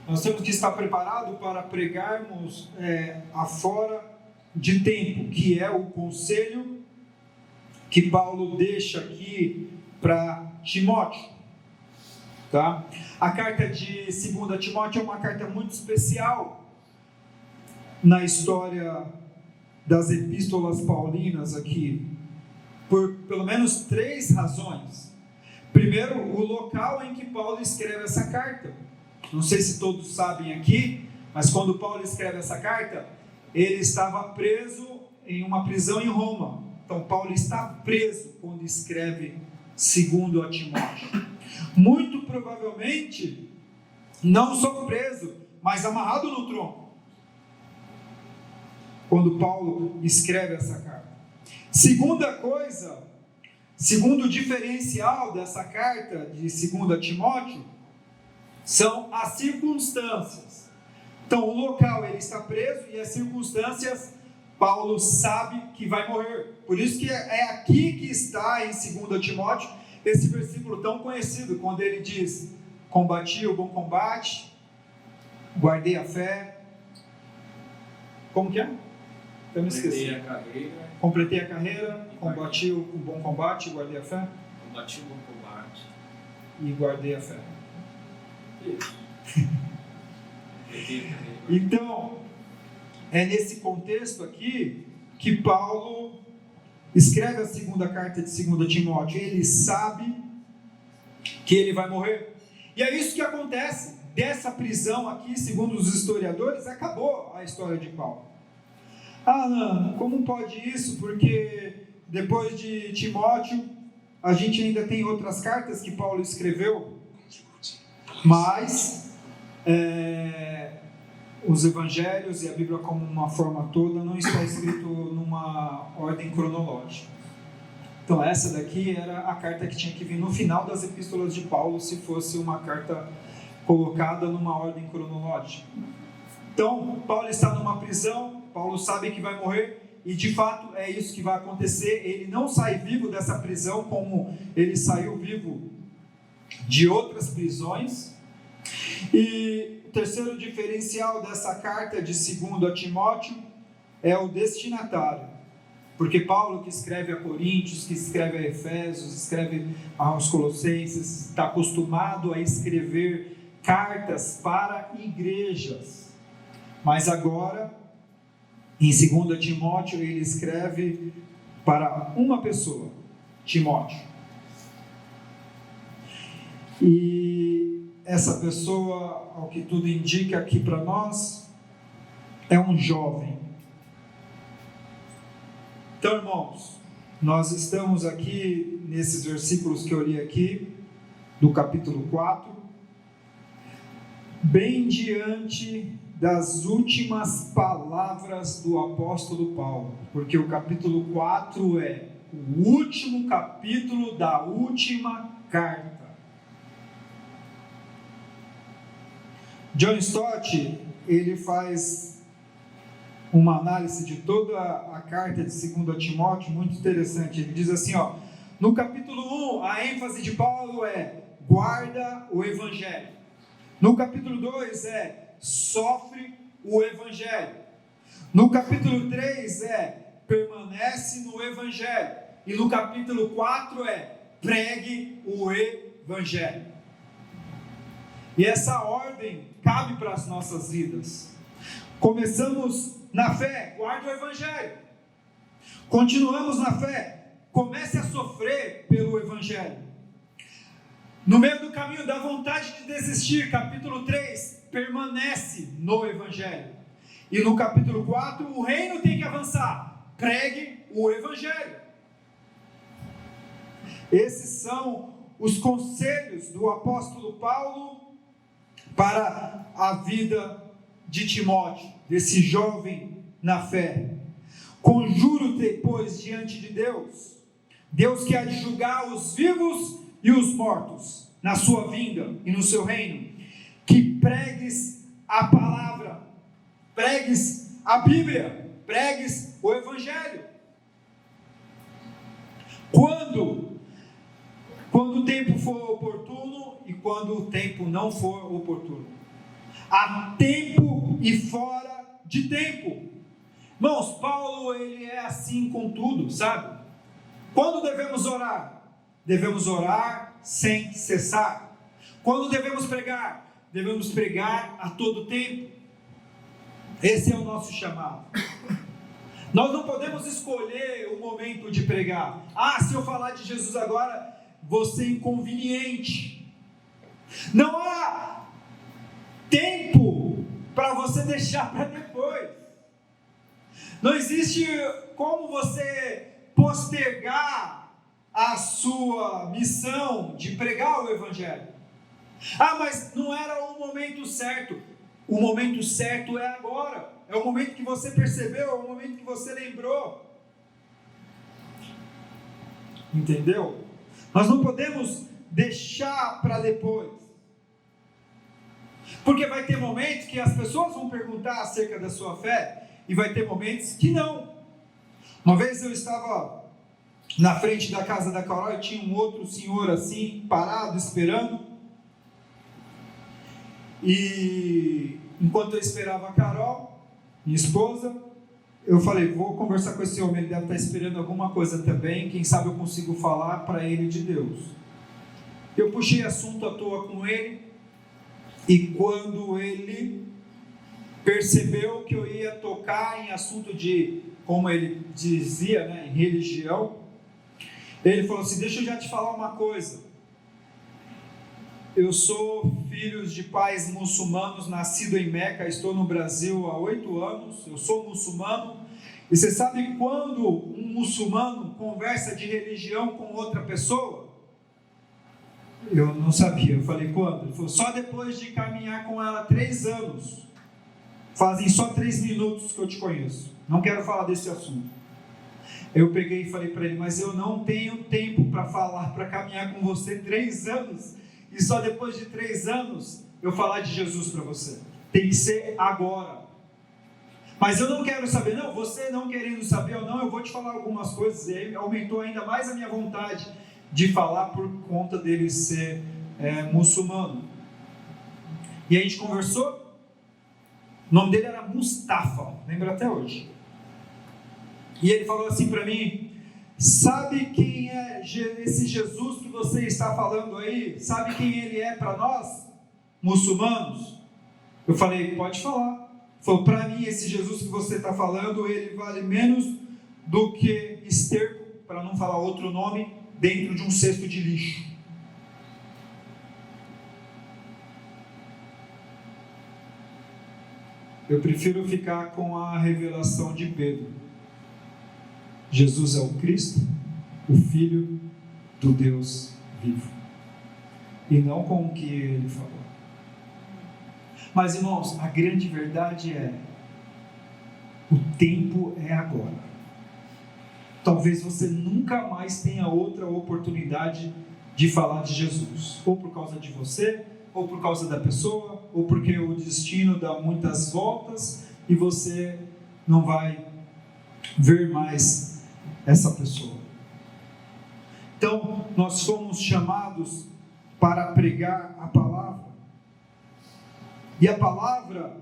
Nós temos que estar preparados para pregarmos afora de tempo, que é o conselho que Paulo deixa aqui para Timóteo. Tá? A carta de 2 Timóteo é uma carta muito especial na história das epístolas paulinas aqui, por pelo menos 3 razões. Primeiro, o local em que Paulo escreve essa carta. Não sei se todos sabem aqui, mas quando Paulo escreve essa carta, ele estava preso em uma prisão em Roma. Então Paulo está preso quando escreve 2 Timóteo. Muito provavelmente, não só preso, mas amarrado no tronco, quando Paulo escreve essa carta. Segunda coisa, segundo diferencial dessa carta de 2 Timóteo, são as circunstâncias. Então, o local ele está preso e as circunstâncias, Paulo sabe que vai morrer. Por isso que é aqui que está em 2 Timóteo esse versículo tão conhecido, quando ele diz: combati o bom combate, guardei a fé. Como que é? Eu me esqueci. Completei a carreira, combati o bom combate, guardei a fé. Combati o bom combate e guardei a fé. Isso. Então, é nesse contexto aqui que Paulo escreve a segunda carta de 2 Timóteo. Ele sabe que ele vai morrer. E é isso que acontece. Dessa prisão aqui, segundo os historiadores, acabou a história de Paulo. Não, como pode isso? Porque depois de Timóteo, a gente ainda tem outras cartas que Paulo escreveu, mas os evangelhos e a Bíblia como uma forma toda não está escrito numa ordem cronológica. Então essa daqui era a carta que tinha que vir no final das epístolas de Paulo, se fosse uma carta colocada numa ordem cronológica. Então Paulo está numa prisão, Paulo sabe que vai morrer, e de fato é isso que vai acontecer. Ele não sai vivo dessa prisão como ele saiu vivo de outras prisões. E o terceiro diferencial dessa carta de 2 Timóteo é o destinatário, porque Paulo, que escreve a Coríntios, que escreve a Efésios, escreve aos Colossenses, está acostumado a escrever cartas para igrejas, mas agora em 2 Timóteo ele escreve para uma pessoa, Timóteo. E essa pessoa, ao que tudo indica aqui para nós, é um jovem. Então, irmãos, nós estamos aqui nesses versículos que eu li aqui, do capítulo 4, bem diante das últimas palavras do apóstolo Paulo, porque o capítulo 4 é o último capítulo da última carta. John Stott, ele faz uma análise de toda a carta de 2 Timóteo, muito interessante. Ele diz assim, no capítulo 1, a ênfase de Paulo é guarda o evangelho. No capítulo 2 é sofre o evangelho. No capítulo 3 é permanece no evangelho. E no capítulo 4 é pregue o evangelho. E essa ordem cabe para as nossas vidas. Começamos na fé, guarde o evangelho. Continuamos na fé, comece a sofrer pelo evangelho. No meio do caminho dá vontade de desistir, capítulo 3, permanece no evangelho. E no capítulo 4, o reino tem que avançar, pregue o evangelho. Esses são os conselhos do apóstolo Paulo para a vida de Timóteo, desse jovem na fé. Conjuro-te, pois, diante de Deus, Deus que há de julgar os vivos e os mortos, na sua vinda e no seu reino, que pregues a palavra, pregues a Bíblia, pregues o Evangelho. Quando o tempo for oportuno e quando o tempo não for oportuno. a tempo e fora de tempo. Irmãos, Paulo, ele é assim com tudo, sabe? Quando devemos orar? Devemos orar sem cessar. Quando devemos pregar? Devemos pregar a todo tempo. Esse é o nosso chamado. Nós não podemos escolher o momento de pregar. Se eu falar de Jesus agora, vou ser inconveniente. Não há tempo para você deixar para depois. Não existe como você postergar a sua missão de pregar o Evangelho. Mas não era o momento certo. O momento certo é agora. É o momento que você percebeu, é o momento que você lembrou. Entendeu? Nós não podemos deixar para depois. Porque vai ter momentos que as pessoas vão perguntar acerca da sua fé, e vai ter momentos que não. Uma vez eu estava na frente da casa da Carol e tinha um outro senhor assim, parado, esperando. E enquanto eu esperava a Carol, minha esposa, eu falei, vou conversar com esse homem, ele deve estar esperando alguma coisa também, quem sabe eu consigo falar para ele de Deus. Eu puxei assunto à toa com ele, e quando ele percebeu que eu ia tocar em assunto de, como ele dizia, em religião, ele falou assim, deixa eu já te falar uma coisa, eu sou filho de pais muçulmanos, nascido em Meca, estou no Brasil há 8 anos, eu sou muçulmano, e você sabe quando um muçulmano conversa de religião com outra pessoa? Eu não sabia, eu falei, quando? Ele falou, só depois de caminhar com ela 3 anos, fazem só 3 minutos que eu te conheço, não quero falar desse assunto. Eu peguei e falei para ele, mas eu não tenho tempo para falar, para caminhar com você 3 anos, e só depois de 3 anos eu falar de Jesus para você. Tem que ser agora. Mas eu não quero saber, não, você não querendo saber ou não, eu vou te falar algumas coisas. E aí aumentou ainda mais a minha vontade de falar por conta dele ser muçulmano. E a gente conversou, o nome dele era Mustafa, lembro até hoje. E ele falou assim para mim, sabe quem é esse Jesus que você está falando aí? Sabe quem ele é para nós, muçulmanos? Eu falei, pode falar. Ele falou, para mim esse Jesus que você está falando, ele vale menos do que esterco, para não falar outro nome, dentro de um cesto de lixo. Eu prefiro ficar com a revelação de Pedro. Jesus é o Cristo, o Filho do Deus vivo. E não com o que ele falou. Mas, irmãos, a grande verdade é, o tempo é agora. Talvez você nunca mais tenha outra oportunidade de falar de Jesus. Ou por causa de você, ou por causa da pessoa, ou porque o destino dá muitas voltas e você não vai ver mais essa pessoa. Então, nós fomos chamados para pregar a palavra. E a palavra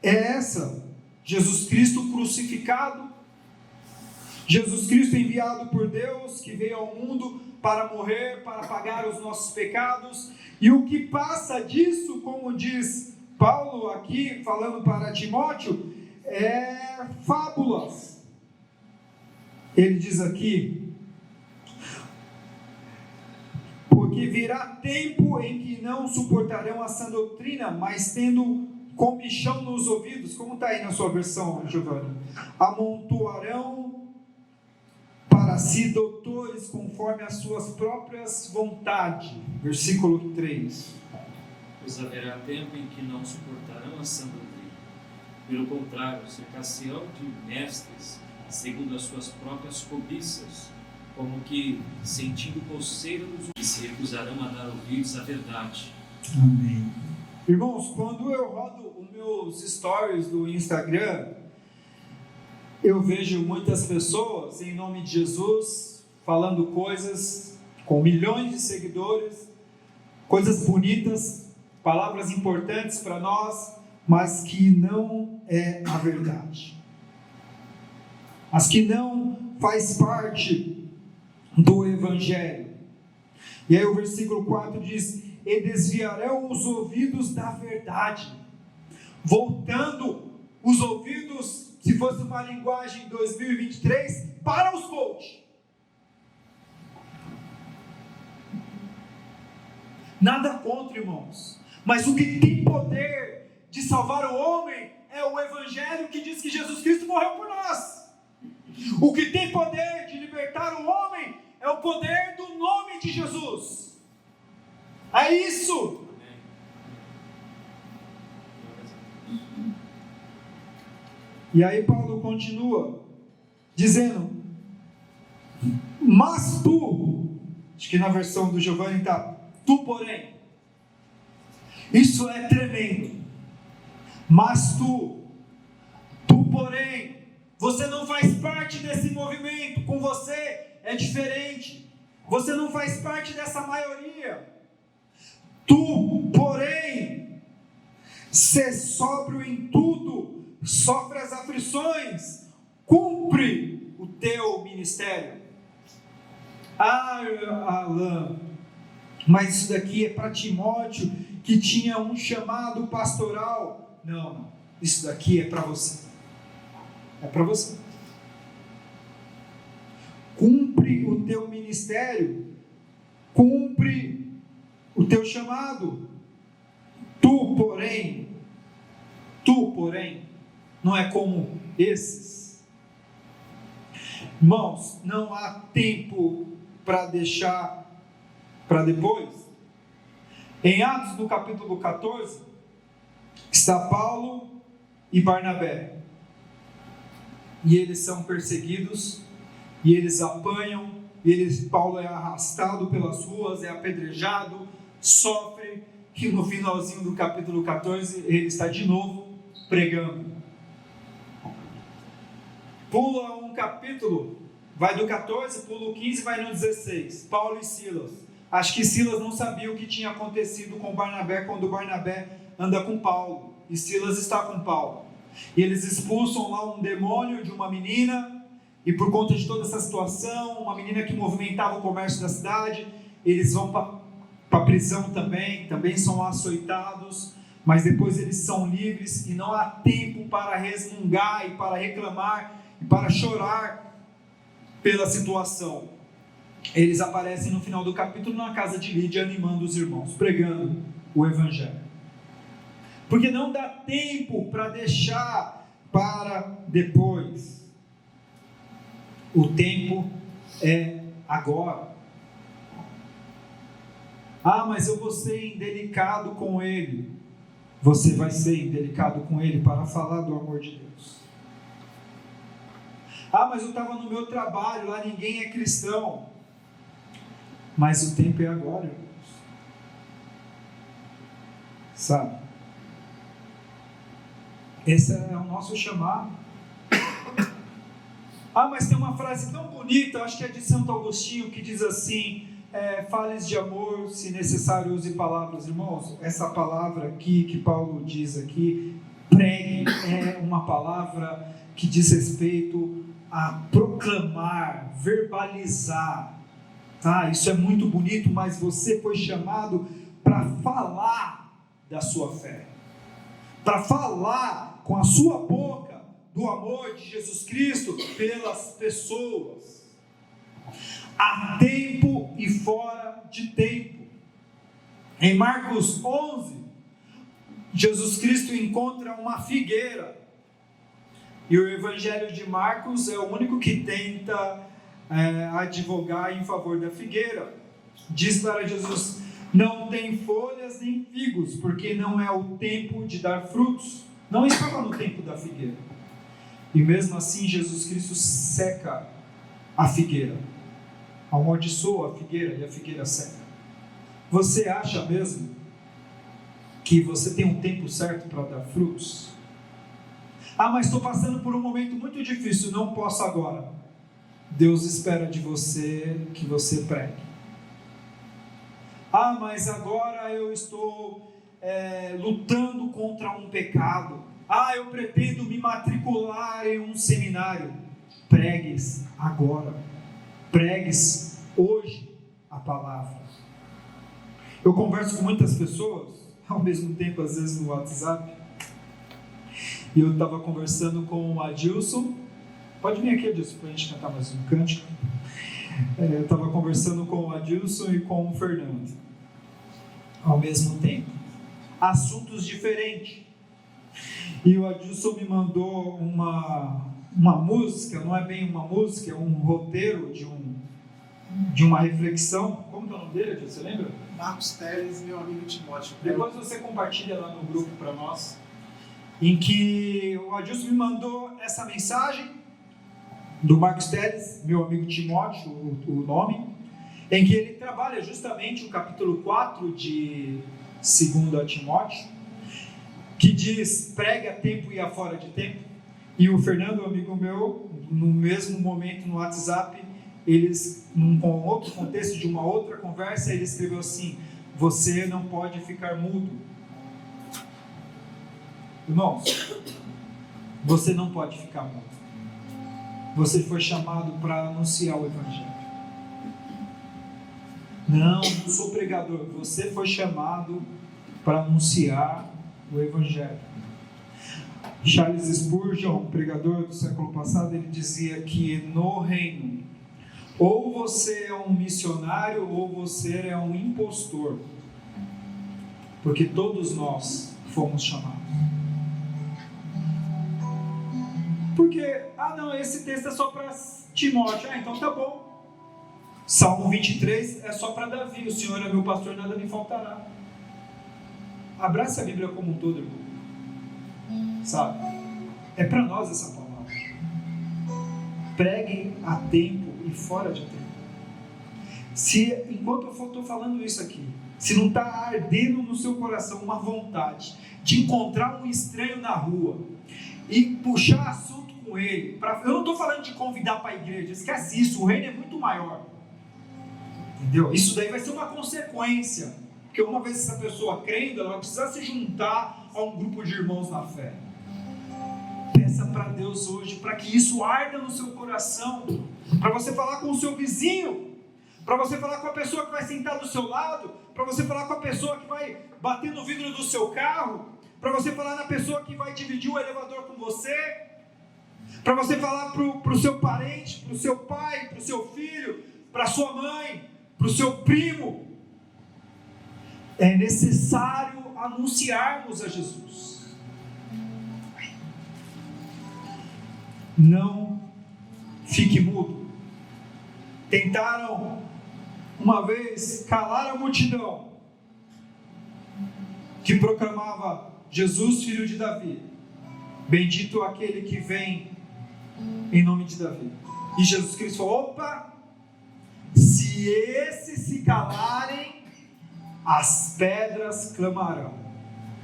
é essa: Jesus Cristo crucificado, Jesus Cristo enviado por Deus, que veio ao mundo para morrer, para pagar os nossos pecados. E o que passa disso, como diz Paulo aqui, falando para Timóteo, é fábulas. Ele diz aqui, porque virá tempo em que não suportarão a sã doutrina, mas tendo comichão nos ouvidos, como está aí na sua versão, Giovanni, amontoarão para si doutores conforme as suas próprias vontades. Versículo 3. Pois haverá tempo em que não suportarão a sã doutrina. Pelo contrário, cercar-se-ão de mestres, segundo as suas próprias cobiças, como que sentindo coceira dos ouvidos, se recusarão a dar ouvidos à verdade. Amém. Irmãos, quando eu rodo os meus stories do Instagram, eu vejo muitas pessoas, em nome de Jesus, falando coisas com milhões de seguidores, coisas bonitas, palavras importantes para nós, mas que não é a verdade. As que não faz parte do Evangelho. E aí o versículo 4 diz: e desviarão os ouvidos da verdade, voltando os ouvidos, se fosse uma linguagem 2023, para os coach. Nada contra, irmãos, mas o que tem poder de salvar o homem é o Evangelho, que diz que Jesus Cristo morreu por nós. O que tem poder de libertar o homem é o poder do nome de Jesus. É isso. E aí Paulo continua dizendo: mas tu, acho que na versão do Giovanni está tu, porém. Isso é tremendo. Mas tu, porém, você não faz parte desse movimento. Com você é diferente. Você não faz parte dessa maioria. Tu, porém, sê sóbrio em tudo, sofre as aflições, cumpre o teu ministério. Ah, Alain, mas isso daqui é para Timóteo, que tinha um chamado pastoral. Não, isso daqui é para você. É para você. Cumpre o teu ministério, cumpre o teu chamado. Tu, porém, não é como esses. Irmãos, não há tempo para deixar para depois. Em Atos, no capítulo 14, está Paulo e Barnabé. E eles são perseguidos, e eles apanham, Paulo é arrastado pelas ruas, é apedrejado, sofre, e no finalzinho do capítulo 14, ele está de novo pregando. Pula um capítulo, vai do 14, pula o 15, vai no 16, Paulo e Silas. Acho que Silas não sabia o que tinha acontecido com Barnabé, quando Barnabé anda com Paulo, e Silas está com Paulo. E eles expulsam lá um demônio de uma menina, e por conta de toda essa situação, uma menina que movimentava o comércio da cidade, eles vão para a prisão também são açoitados, mas depois eles são livres, e não há tempo para resmungar, e para reclamar, e para chorar pela situação. Eles aparecem no final do capítulo na casa de Lídia, animando os irmãos, pregando o Evangelho. Porque não dá tempo para deixar para depois. O tempo é agora. Ah, mas eu vou ser indelicado com ele. Você vai ser indelicado com ele para falar do amor de Deus. Ah, mas eu estava no meu trabalho, lá ninguém é cristão. Mas o tempo é agora, irmãos. Sabe? Esse é o nosso chamado. Ah, mas tem uma frase tão bonita, acho que é de Santo Agostinho, que diz assim: fales de amor, se necessário use palavras. Irmãos, essa palavra aqui que Paulo diz aqui, pregue, é uma palavra que diz respeito a proclamar, verbalizar. Tá? Isso é muito bonito, mas você foi chamado para falar da sua fé, para falar com a sua boca do amor de Jesus Cristo pelas pessoas. Há tempo e fora de tempo. Em Marcos 11, Jesus Cristo encontra uma figueira, e o Evangelho de Marcos é o único que tenta advogar em favor da figueira. Diz para Jesus: não tem folhas nem figos, porque não é o tempo de dar frutos. Não estava no tempo da figueira. E mesmo assim Jesus Cristo seca a figueira, amaldiçoa a figueira, e a figueira seca. Você acha mesmo que você tem um tempo certo para dar frutos? Ah, mas estou passando por um momento muito difícil, não posso agora. Deus espera de você que você pregue. Ah, mas agora eu estou lutando contra um pecado. Eu pretendo me matricular em um seminário. Pregues agora. Pregues hoje a palavra. Eu converso com muitas pessoas, ao mesmo tempo, às vezes no WhatsApp. E eu estava conversando com o Adilson. Pode vir aqui, Adilson, para a gente cantar mais um cântico. Eu estava conversando com o Adilson e com o Fernando, ao mesmo tempo. Assuntos diferentes. E o Adilson me mandou uma música, não é bem uma música, é um roteiro de uma reflexão. Como é o nome dele, Adilson, você lembra? Marcos Teles, meu amigo Timóteo. Depois você compartilha lá no grupo para nós. Em que o Adilson me mandou essa mensagem do Marcos Teles, meu amigo Timóteo, o nome, em que ele trabalha justamente o capítulo 4 de 2 Timóteo, que diz: pregue a tempo e a fora de tempo. E o Fernando, amigo meu, no mesmo momento no WhatsApp, eles, num outro contexto de uma outra conversa, ele escreveu assim: você não pode ficar mudo. Irmãos, você não pode ficar mudo. Você foi chamado para anunciar o Evangelho. Não sou pregador. Você foi chamado para anunciar o Evangelho. Charles Spurgeon, pregador do século passado, ele dizia que no reino, ou você é um missionário ou você é um impostor, porque todos nós fomos chamados. Porque, não, esse texto é só para Timóteo. Então tá bom. Salmo 23 é só para Davi: o Senhor é meu pastor, nada me faltará. Abraça a Bíblia como um todo, irmão. Sabe? É para nós essa palavra. Pregue a tempo e fora de tempo. Se, enquanto eu estou falando isso aqui, se não está ardendo no seu coração uma vontade de encontrar um estranho na rua e puxar assunto com ele, eu não estou falando de convidar para a igreja, esquece isso, o reino é muito maior, entendeu? Isso daí vai ser uma consequência, porque uma vez essa pessoa crendo, ela vai precisar se juntar a um grupo de irmãos na fé. Peça para Deus hoje, para que isso arda no seu coração, para você falar com o seu vizinho, para você falar com a pessoa que vai sentar do seu lado, para você falar com a pessoa que vai bater no vidro do seu carro, para você falar na pessoa que vai dividir o elevador com você, para você falar para o seu parente, para o seu pai, para o seu filho, para a sua mãe, para o seu primo. É necessário anunciarmos a Jesus. Não fique mudo. Tentaram uma vez calar a multidão que proclamava: Jesus, filho de Davi, bendito aquele que vem em nome de Davi. E Jesus Cristo falou: opa, se esses se calarem, as pedras clamarão.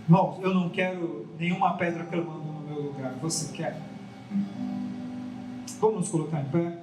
Irmãos, eu não quero nenhuma pedra clamando no meu lugar. Você quer? Vamos nos colocar em pé?